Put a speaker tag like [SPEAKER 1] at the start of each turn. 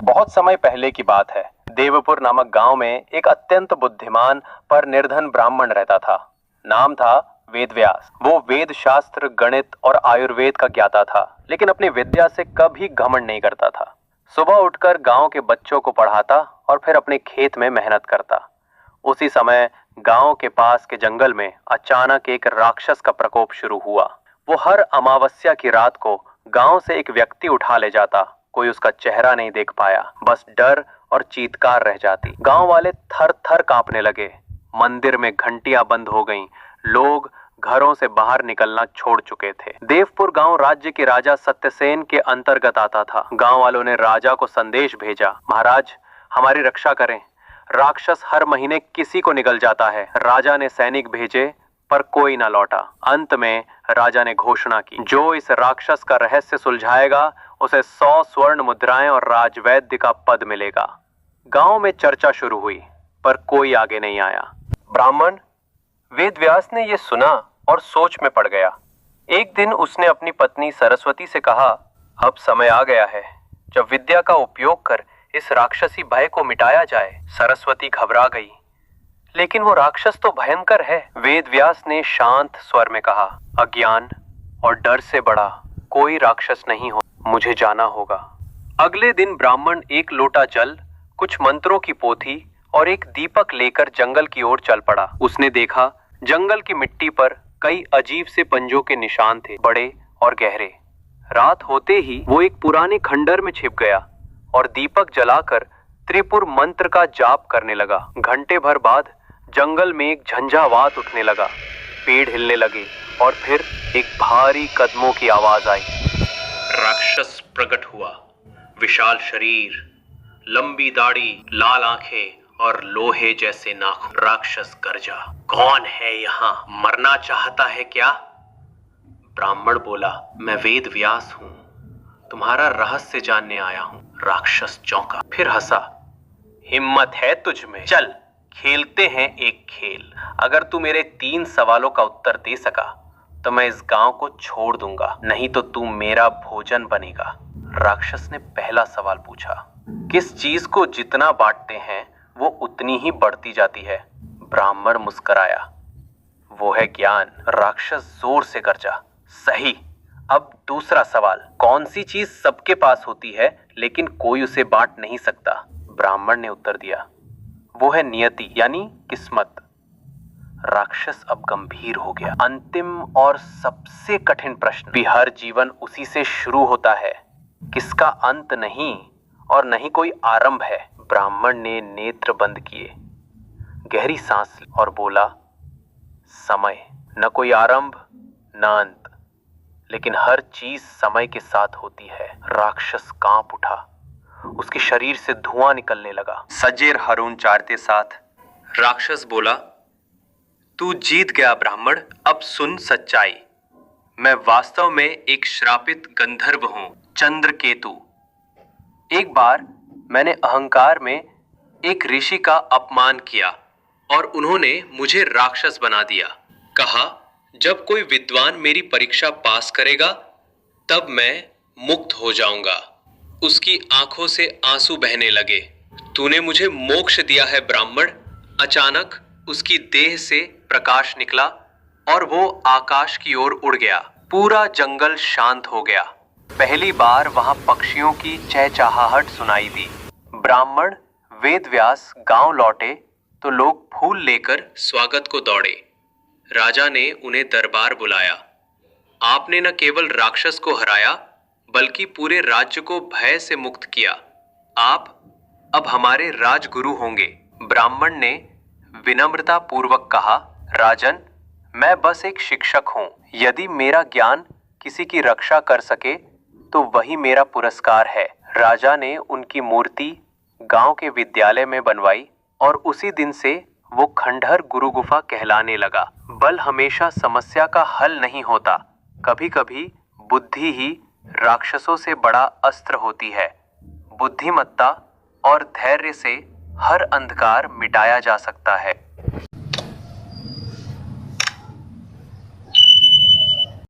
[SPEAKER 1] बहुत समय पहले की बात है। देवपुर नामक गांव में एक अत्यंत बुद्धिमान पर निर्धन ब्राह्मण रहता था। नाम था वेदव्यास। वो वेद शास्त्र, गणित और आयुर्वेद का ज्ञाता था, लेकिन अपनी विद्या से कभी घमंड नहीं करता था। सुबह उठकर गांव के बच्चों को पढ़ाता और फिर अपने खेत में मेहनत करता। उसी समय गांव के पास के जंगल में अचानक एक राक्षस का प्रकोप शुरू हुआ। वो हर अमावस्या की रात को गांव से एक व्यक्ति उठा ले जाता। कोई उसका चेहरा नहीं देख पाया, बस डर और चीत्कार रह जाती। गांव वाले थर थर कांपने लगे। मंदिर में घंटियां बंद हो गईं। लोग घरों से बाहर निकलना छोड़ चुके थे। देवपुर गांव राज्य के राजा सत्यसेन के अंतर्गत आता था। गांव वालों ने राजा को संदेश भेजा, महाराज हमारी रक्षा करें, राक्षस हर महीने किसी को निकल जाता है। राजा ने सैनिक भेजे पर कोई ना लौटा। अंत में राजा ने घोषणा की, जो इस राक्षस का रहस्य सुलझाएगा उसे 100 स्वर्ण मुद्राएं और राजवैद्य का पद मिलेगा। गांव में चर्चा शुरू हुई पर कोई आगे नहीं आया। ब्राह्मण वेदव्यास ने यह सुना और सोच में पड़ गया। एक दिन उसने अपनी पत्नी सरस्वती से कहा, अब समय आ गया है जब विद्या का उपयोग कर इस राक्षसी भय को मिटाया जाए। सरस्वती घबरा गई, लेकिन वो राक्षस तो भयंकर है। वेदव्यास ने शांत स्वर में कहा, अज्ञान और डर से बड़ा कोई राक्षस नहीं हो, मुझे जाना होगा। अगले दिन ब्राह्मण एक लोटा जल, कुछ मंत्रों की पोथी और एक दीपक लेकर जंगल की ओर चल पड़ा। उसने देखा जंगल की मिट्टी पर कई अजीब से पंजों के निशान थे, बड़े और गहरे। रात होते ही वो एक पुराने खंडर में छिप गया और दीपक जलाकर त्रिपुर मंत्र का जाप करने लगा। घंटे भर बाद जंगल में एक झंझावात उठने लगा। पेड़ हिलने लगे और फिर एक भारी कदमों की आवाज आई। राक्षस प्रकट हुआ। विशाल शरीर, लंबी दाढ़ी, लाल आंखें और लोहे जैसे नाखून। राक्षस गरजा, कौन है यहाँ? मरना चाहता है क्या? ब्राह्मण बोला, मैं वेद व्यास हूँ, तुम्हारा रहस्य जानने आया हूँ। राक्षस चौंका, फिर हंसा, हिम्मत है तुझ में, चल खेलते हैं एक खेल। अगर तू मेरे 3 सवालों का उत्तर दे सका तो मैं इस गांव को छोड़ दूंगा, नहीं तो तू मेरा भोजन बनेगा। राक्षस ने पहला सवाल पूछा, किस चीज को जितना बांटते हैं वो उतनी ही बढ़ती जाती है? ब्राह्मण मुस्कुराया, वो है ज्ञान। राक्षस जोर से गरजा, सही। अब दूसरा सवाल, कौन सी चीज सबके पास होती है लेकिन कोई उसे बांट नहीं सकता? ब्राह्मण ने उत्तर दिया, वो है नियति यानी किस्मत। राक्षस अब गंभीर हो गया। अंतिम और सबसे कठिन प्रश्न, भी हर जीवन उसी से शुरू होता है, किसका अंत नहीं और नहीं कोई आरंभ है। ब्राह्मण ने नेत्र बंद किए, गहरी सांस ली और बोला, समय। न कोई आरंभ न अंत, लेकिन हर चीज समय के साथ होती है। राक्षस कांप उठा, उसके शरीर से धुआं निकलने लगा। सजेर हरून चारते साथ राक्षस बोला, तू जीत गया ब्राह्मण, अब सुन सच्चाई। मैं वास्तव में एक श्रापित गंधर्व हूं, चंद्रकेतु। एक बार मैंने अहंकार में एक ऋषि का अपमान किया और उन्होंने मुझे राक्षस बना दिया। कहा, जब कोई विद्वान मेरी परीक्षा पास करेगा तब मैं मुक्त हो जाऊंगा। उसकी आंखों से आंसू बहने लगे। तूने मुझे मोक्ष दिया है ब्राह्मण। अचानक उसकी देह से प्रकाश निकला और वो आकाश की ओर उड़ गया। पूरा जंगल शांत हो गया। पहली बार वहां पक्षियों की चहचहाहट सुनाई दी। ब्राह्मण वेदव्यास गांव लौटे तो लोग फूल लेकर स्वागत को दौड़े। राजा ने उन्हें दरबार बुलाया। आपने न केवल राक्षस को हराया बल्कि पूरे राज्य को भय से मुक्त किया। आप अब हमारे राजगुरु होंगे। ब्राह्मण ने विनम्रता पूर्वक कहा, राजन, मैं बस एक शिक्षक हूं। यदि मेरा ज्ञान किसी की रक्षा कर सके तो वही मेरा पुरस्कार है। राजा ने उनकी मूर्ति गांव के विद्यालय में बनवाई और उसी दिन से वो खंडहर गुरु गुफा कहलाने लगा। बल हमेशा समस्या का हल नहीं होता, कभी कभी बुद्धि ही राक्षसों से बड़ा अस्त्र होती है। बुद्धिमत्ता और धैर्य से हर अंधकार मिटाया जा सकता है।